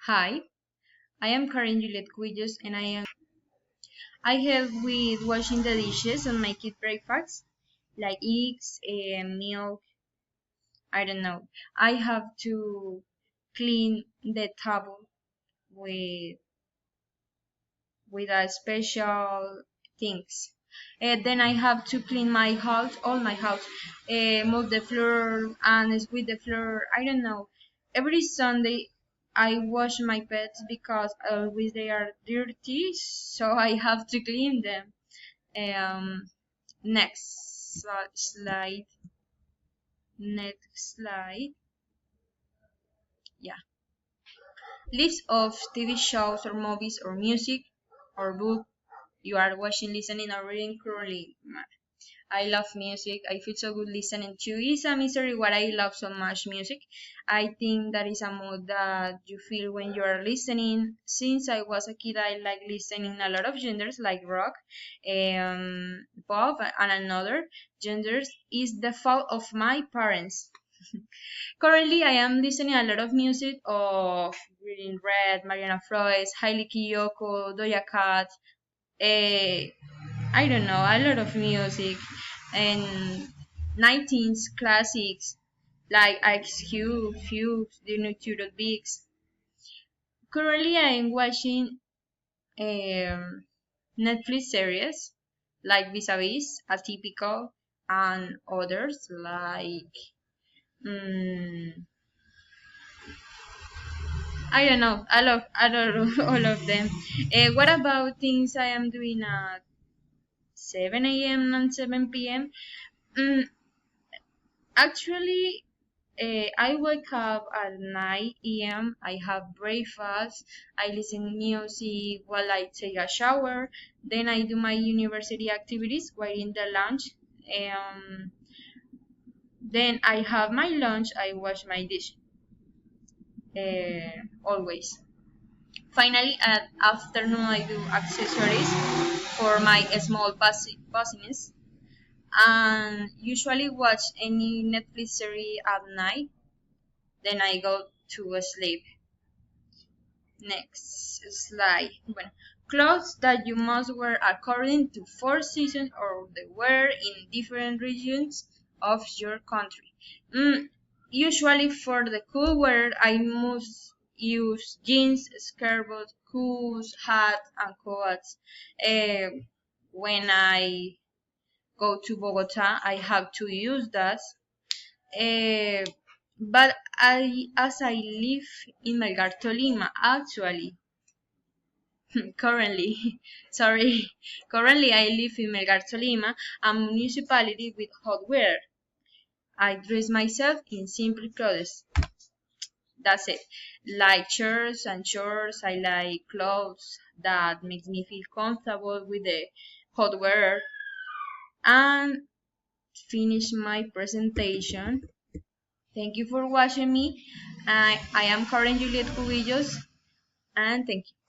Hi, I am Karem Cubillos and I help with washing the dishes and making breakfast like eggs, milk. I don't know. I have to clean the table with a special things. Then I have to clean my house, all my house, move the floor and sweep the floor. I don't know. Every Sunday I wash my pets because always they are dirty, so I have to clean them. Um, next slide. Next slide. Yeah. List of TV shows or movies or music or book you are watching, listening, or reading currently. I love music. I feel so good listening to. It's a mystery what I love so much music. I think that is a mood that you feel when you are listening. Since I was a kid, I like listening a lot of genres like rock, pop, and another genders is the fault of my parents. Currently, I am listening a lot of music of Reading Red, Mariana Flores, Hailey Kiyoko, Doja Cat, eh, I don't know, a lot of music and 19s classics like Ice Cube, Fuchs, the Nuturo Bigs. Currently, I am watching Netflix series like Vis-a-Vis, Atypical, and others like mm, I don't know. I love all of them. What about things I am doing at 7 a.m. and 7 p.m.? Mm, Actually, I wake up at 9 a.m. I have breakfast. I listen music while I take a shower. Then I do my university activities while in the lunch. Um, then I have my lunch. I wash my dish. Always. Finally, at afternoon, I do accessories for my small business and usually watch any Netflix series at night. Then I go to sleep. Next slide. Bueno, clothes that you must wear according to four seasons or the wear in different regions of your country. Usually for the cool weather, I must use jeans, skirt, shoes, hat, and coats. When I go to Bogota, I have to use that. Uh, but as I live in Melgar, Tolima, actually, currently, sorry, currently I live in Melgar, Tolima, a municipality with hot weather. I dress myself in simple clothes. That's it. Like shirts and shorts. I like clothes that makes me feel comfortable with the hot weather. And finish my presentation. Thank you for watching me. I am Karen Juliet Cubillos and thank you.